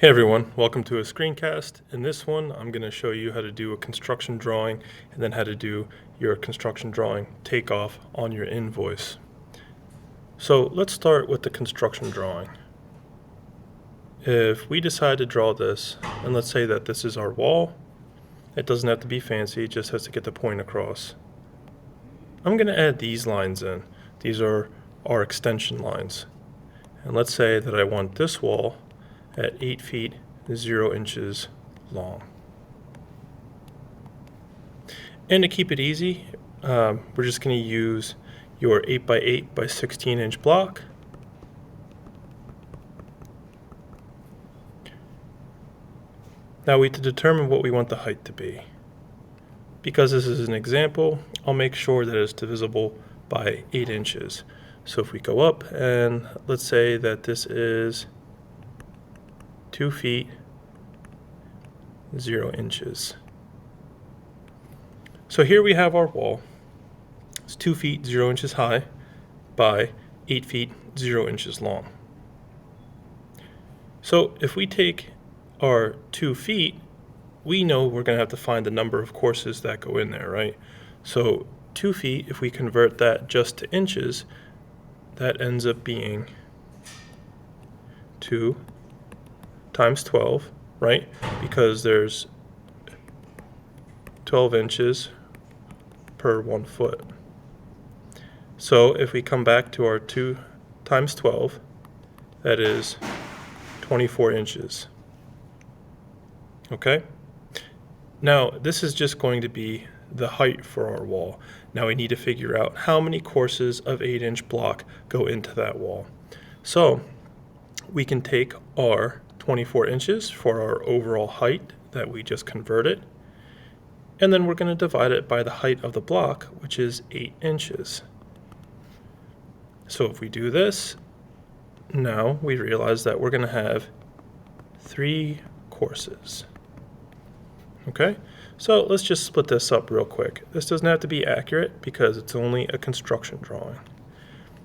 Hey everyone, welcome to a screencast. In this one, I'm going to show you how to do a construction drawing and then how to do your construction drawing takeoff on your invoice. So let's start with the construction drawing. If we decide to draw this, and let's say that this is our wall, it doesn't have to be fancy, it just has to get the point across. I'm going to add these lines in. These are our extension lines. And let's say that I want this wall at 8 feet 0 inches long. And to keep it easy, we're just going to use your 8 by 8 by 16 inch block. Now we have to determine what we want the height to be. Because this is an example, I'll make sure that it's divisible by 8 inches. So if we go up and let's say that this is 2 feet 0 inches. So here we have our wall. It's 2 feet 0 inches high by 8 feet 0 inches long. So if we take our 2 feet, we know we're going to have to find the number of courses that go in there, right? So 2 feet, if we convert that just to inches, that ends up being 2 times 12, right? Because there's 12 inches per 1 foot. So if we come back to our 2 times 12, that is 24 inches. Okay? Now, this is just going to be the height for our wall. Now we need to figure out how many courses of 8-inch block go into that wall. So we can take our 24 inches for our overall height that we just converted, and then we're going to divide it by the height of the block, which is 8 inches. So if we do this, now we realize that we're going to have 3 courses. Okay, so let's just split this up real quick. This doesn't have to be accurate because it's only a construction drawing.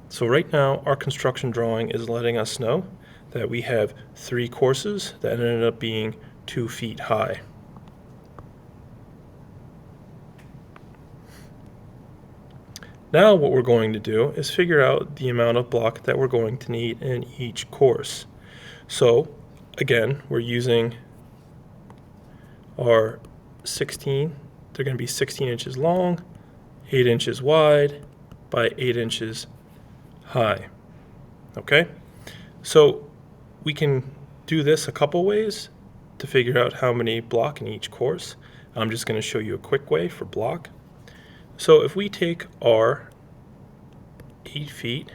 So right now our construction drawing is letting us know that we have 3 courses that ended up being 2 feet high. Now what we're going to do is figure out the amount of block that we're going to need in each course. So again, we're using our 16, they're going to be 16 inches long, 8 inches wide by 8 inches high. Okay, so we can do this a couple ways to figure out how many block in each course. I'm just going to show you a quick way for block. So if we take our 8 feet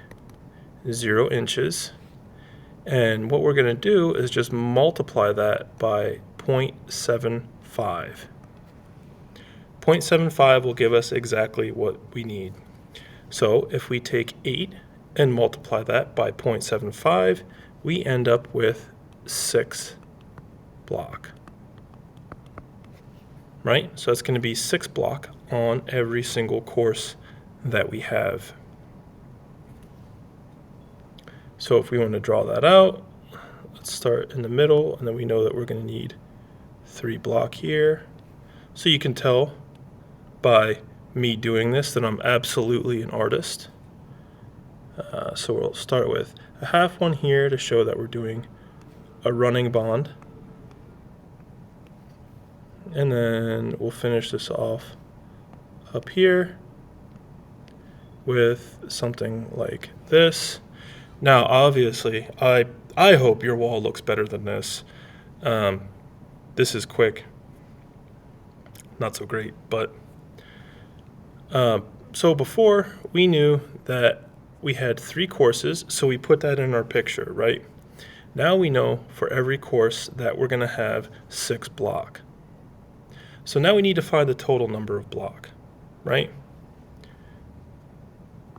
0 inches, and what we're going to do is just multiply that by 0.75. 0.75 will give us exactly what we need. So if we take 8 and multiply that by 0.75, we end up with 6 block. Right? So it's going to be 6 block on every single course that we have. So if we want to draw that out, let's start in the middle, and then we know that we're going to need 3 block here. So you can tell by me doing this that I'm absolutely an artist. So we'll start with a half one here to show that we're doing a running bond. And then we'll finish this off up here with something like this. Now, obviously, I hope your wall looks better than this. This is quick. Not so great, but so before we knew that we had 3 courses, so we put that in our picture, right? Now we know for every course that we're going to have 6 block. So now we need to find the total number of block, right?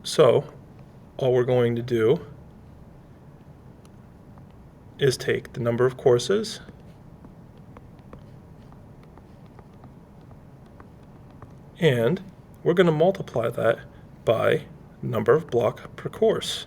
So all we're going to do is take the number of courses and we're going to multiply that by number of block per course.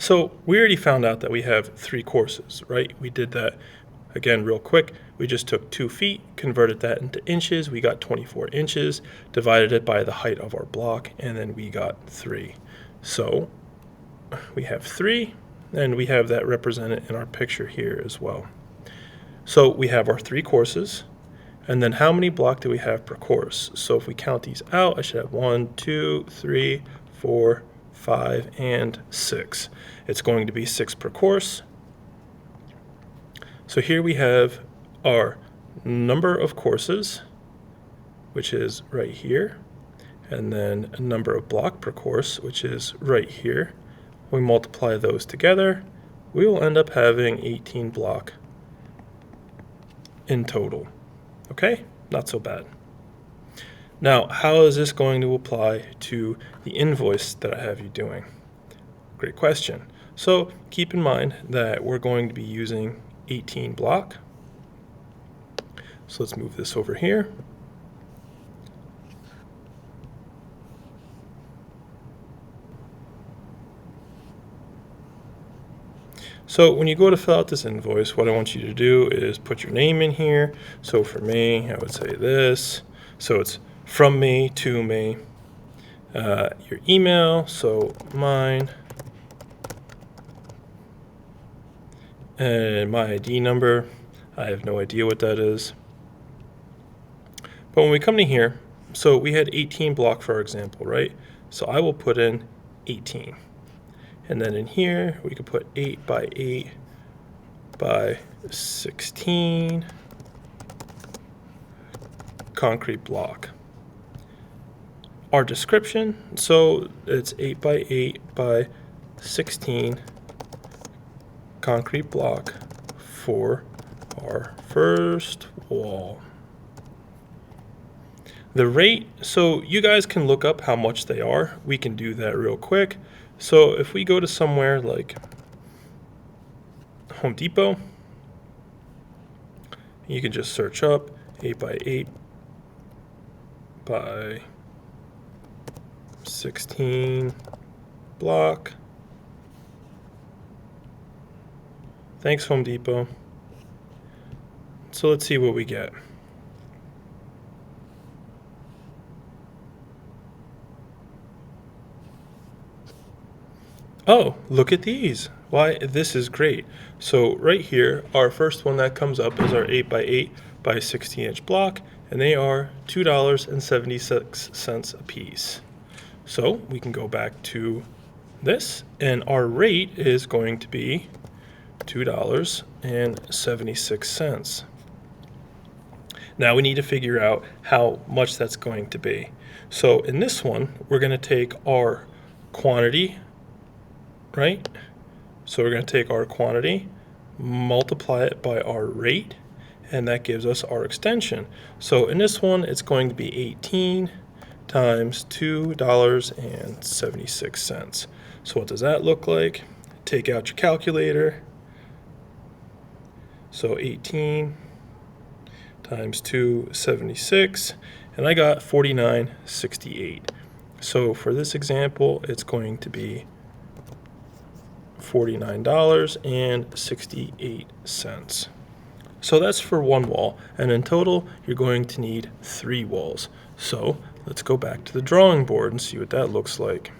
So we already found out that we have 3 courses, right? We did that again real quick. We just took 2 feet, converted that into inches. We got 24 inches, divided it by the height of our block, and then we got 3. So we have 3, and we have that represented in our picture here as well. So we have our 3 courses, and then how many block do we have per course? So if we count these out, I should have 1, 2, 3, 4, 5, and 6. It's going to be 6 per course. So here we have our number of courses, which is right here, and then a number of block per course, which is right here. We multiply those together, we will end up having 18 block in total. Okay, not so bad. Now, how is this going to apply to the invoice that I have you doing? Great question. So keep in mind that we're going to be using 18 block. So let's move this over here. So when you go to fill out this invoice, what I want you to do is put your name in here. So for me, I would say this. So it's from me to me. Your email, so mine. And my ID number, I have no idea what that is. But when we come to here, so we had 18 block for our example, right? So I will put in 18. And then in here, we could put 8 by 8 by 16 concrete block. Our description, so it's 8 by 8 by 16 concrete block for our first wall. The rate, so you guys can look up how much they are. We can do that real quick. So if we go to somewhere like Home Depot, you can just search up 8 by 8 by 16 block. Thanks, Home Depot. So let's see what we get. Oh, look at these. Why, this is great. So right here, our first one that comes up is our 8 by 8 by 16 inch block, and they are $2.76 a piece. So we can go back to this, and our rate is going to be $2.76. Now we need to figure out how much that's going to be. So in this one, we're going to take our quantity, right? So we're going to take our quantity, multiply it by our rate, and that gives us our extension. So in this one, it's going to be 18 times $2.76. So what does that look like? Take out your calculator. So 18 times 276, and I got 49.68. So for this example, it's going to be $49.68. So that's for one wall, and in total, you're going to need 3 walls. So let's go back to the drawing board and see what that looks like.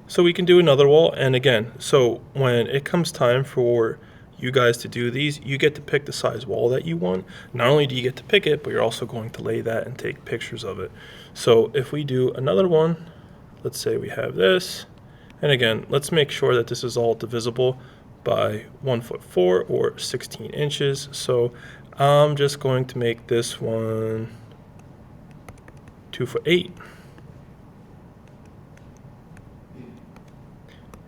So we can do another wall, and again, so when it comes time for you guys to do these, you get to pick the size wall that you want. Not only do you get to pick it, but you're also going to lay that and take pictures of it. So if we do another one, let's say we have this, and again, let's make sure that this is all divisible by 1'4" or 16 inches. So I'm just going to make this one 2'8".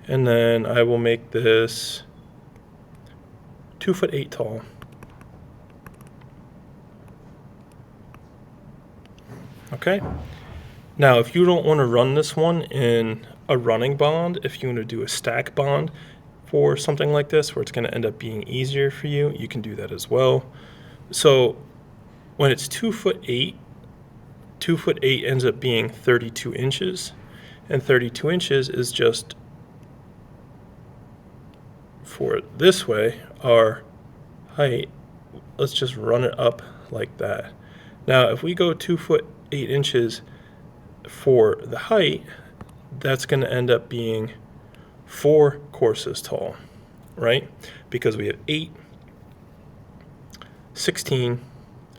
And then I will make this 2'8" tall. Okay. Now, if you don't want to run this one in a running bond, if you want to do a stack bond for something like this, where it's going to end up being easier for you, you can do that as well. So when it's 2'8", 2'8" ends up being 32 inches, and 32 inches is just, for it this way, our height. Let's just run it up like that. Now, if we go 2'8" for the height, that's going to end up being 4 courses tall, right? Because we have 8, 16,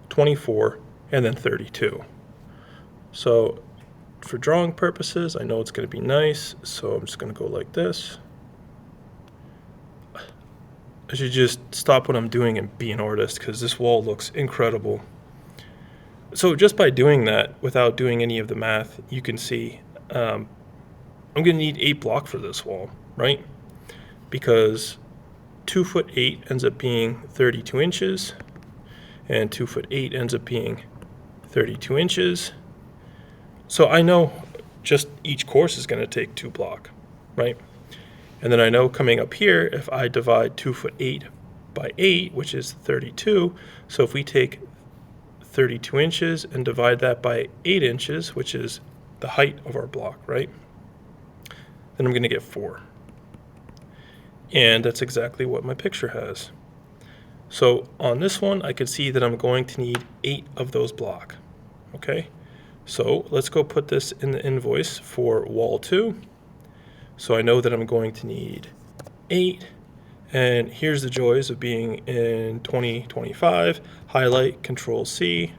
24, and then 32. So for drawing purposes, I know it's going to be nice, so I'm just going to go like this. I should just stop what I'm doing and be an artist, because this wall looks incredible. So just by doing that, without doing any of the math, you can see I'm going to need 8 block for this wall, right? Because 2'8" ends up being 32 inches, and 2'8" ends up being 32 inches. So I know just each course is going to take 2 block, right? And then I know coming up here, if I divide 2'8" by 8, which is 32, so if we take 32 inches and divide that by 8 inches, which is the height of our block, right? Then I'm going to get 4. And that's exactly what my picture has. So on this one, I could see that I'm going to need 8 of those block. Okay, so let's go put this in the invoice for wall 2. So I know that I'm going to need 8. And here's the joys of being in 2025. Highlight, Control C,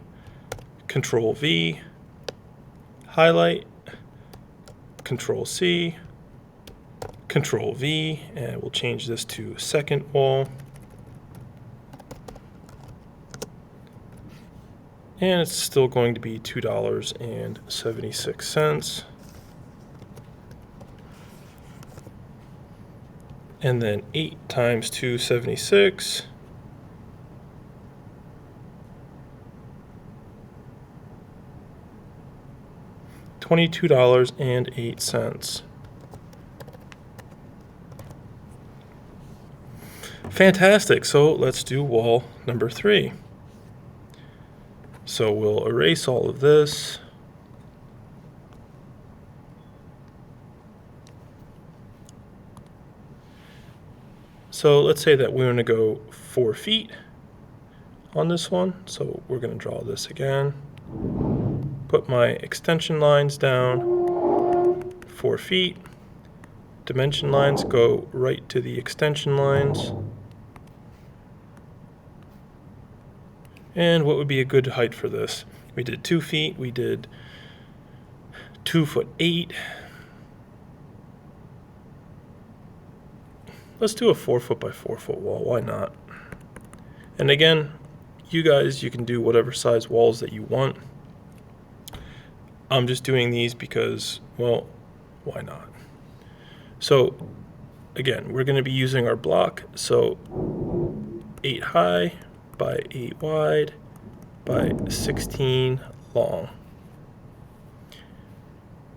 Control V, highlight, Control C, Control V, and we'll change this to second wall. And it's still going to be $2.76. And then 8 times 276. $22.08. Fantastic. So let's do wall number 3. So we'll erase all of this. So let's say that we're going to go 4 feet on this one. So we're going to draw this again. Put my extension lines down, 4 feet. Dimension lines go right to the extension lines. And what would be a good height for this? We did 2 feet, we did 2'8". Let's do a 4 foot by 4 foot wall, why not? And again, you guys, you can do whatever size walls that you want. I'm just doing these because, well, why not? So again, we're going to be using our block. So 8 high by 8 wide by 16 long.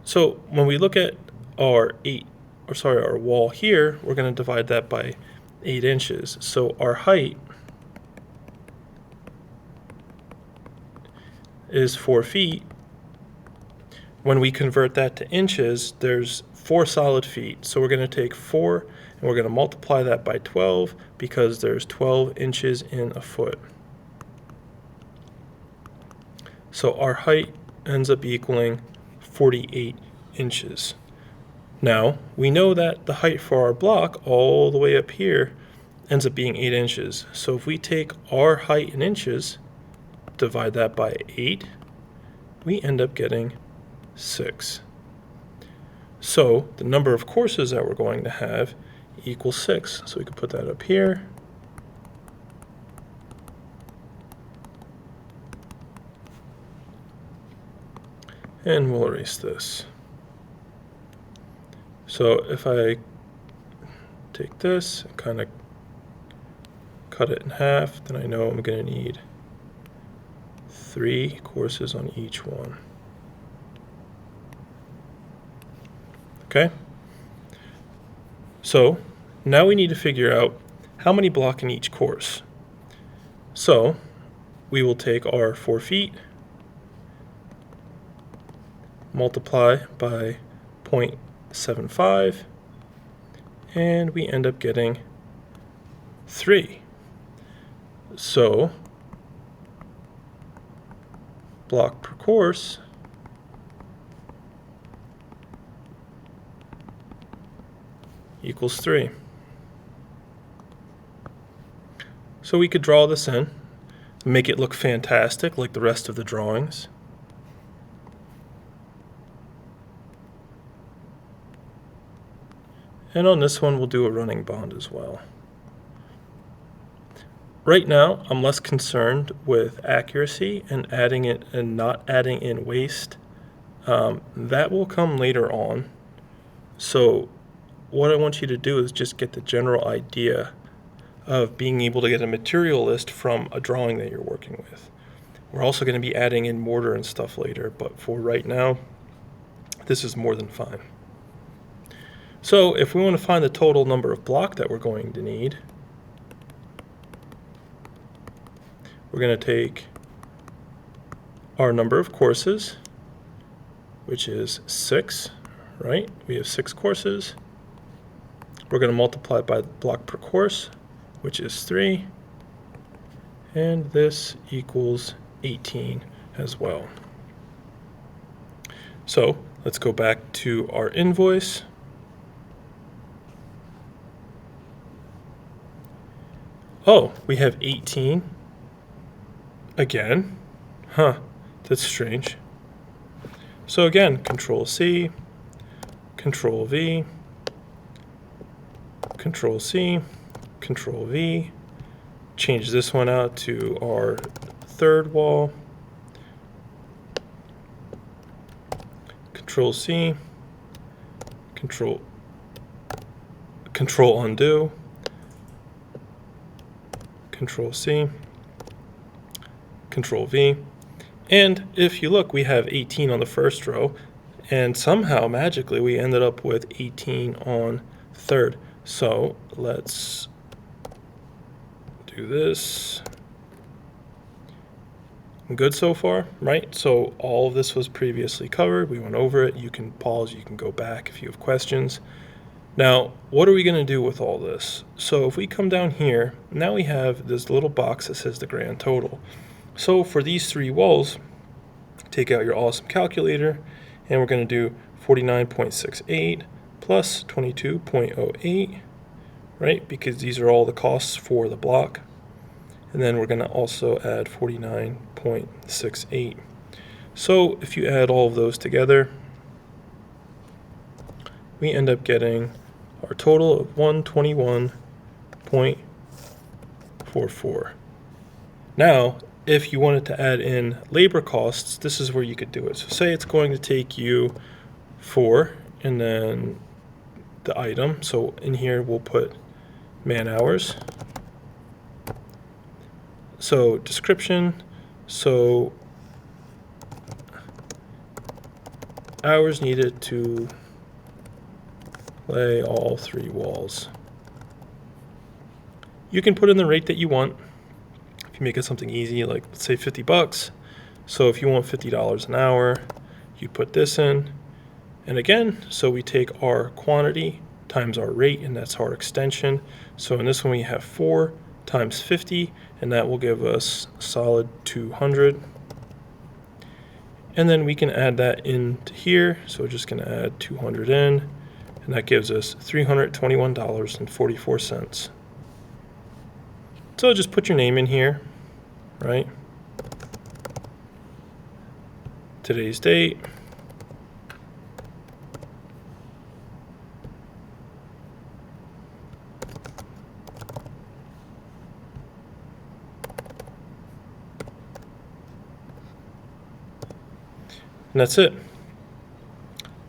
So when we look at our our wall here, we're going to divide that by 8 inches. So our height is 4 feet. When we convert that to inches, there's 4 solid feet. So we're going to take 4 and we're going to multiply that by 12 because there's 12 inches in a foot. So our height ends up equaling 48 inches. Now, we know that the height for our block all the way up here ends up being 8 inches. So if we take our height in inches, divide that by 8, we end up getting 6. So the number of courses that we're going to have equals 6. So we can put that up here. And we'll erase this. So if I take this and kind of cut it in half, then I know I'm going to need 3 courses on each one. Okay? So now we need to figure out how many block in each course. So we will take our 4 feet, multiply by 0.75, and we end up getting 3. So block per course equals 3. So we could draw this in, make it look fantastic like the rest of the drawings. And on this one, we'll do a running bond as well. Right now, I'm less concerned with accuracy and adding it and not adding in waste. That will come later on. So what I want you to do is just get the general idea of being able to get a material list from a drawing that you're working with. We're also going to be adding in mortar and stuff later, but for right now, this is more than fine. So if we want to find the total number of block that we're going to need, we're going to take our number of courses, which is 6, right? We have 6 courses. We're going to multiply by the block per course, which is 3, and this equals 18 as well. So let's go back to our invoice. Oh, we have 18 again. Huh, that's strange. So again, Control C, Control V, Control C, Control V, change this one out to our third wall, Control C, Control undo, Control C, Control V, and if you look, we have 18 on the first row, and somehow magically we ended up with 18 on third. So let's do this. Good so far, right? So all of this was previously covered. We went over it. You can pause, you can go back if you have questions. Now, what are we going to do with all this? So if we come down here, now we have this little box that says the grand total. So for these 3 walls, take out your awesome calculator, and we're going to do 49.68 plus 22.08, right? Because these are all the costs for the block. And then we're going to also add 49.68. So if you add all of those together, we end up getting our total of 121.44. Now, if you wanted to add in labor costs, this is where you could do it. So say it's going to take you 4 and then the item. So in here we'll put man hours. So description, so hours needed to lay all 3 walls. You can put in the rate that you want. If you make it something easy, like let's say $50. So if you want $50 an hour, you put this in. And again, so we take our quantity times our rate, and that's our extension. So in this one we have 4 times 50, and that will give us a solid 200. And then we can add that into here. So we're just going to add 200 in, and that gives us $321.44. So just put your name in here, right? Today's date. And that's it.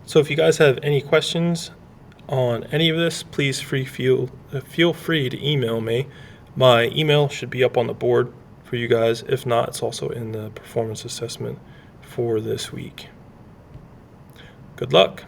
So if you guys have any questions on any of this, please feel free to email me. My email should be up on the board for you guys. If not, it's also in the performance assessment for this week. Good luck.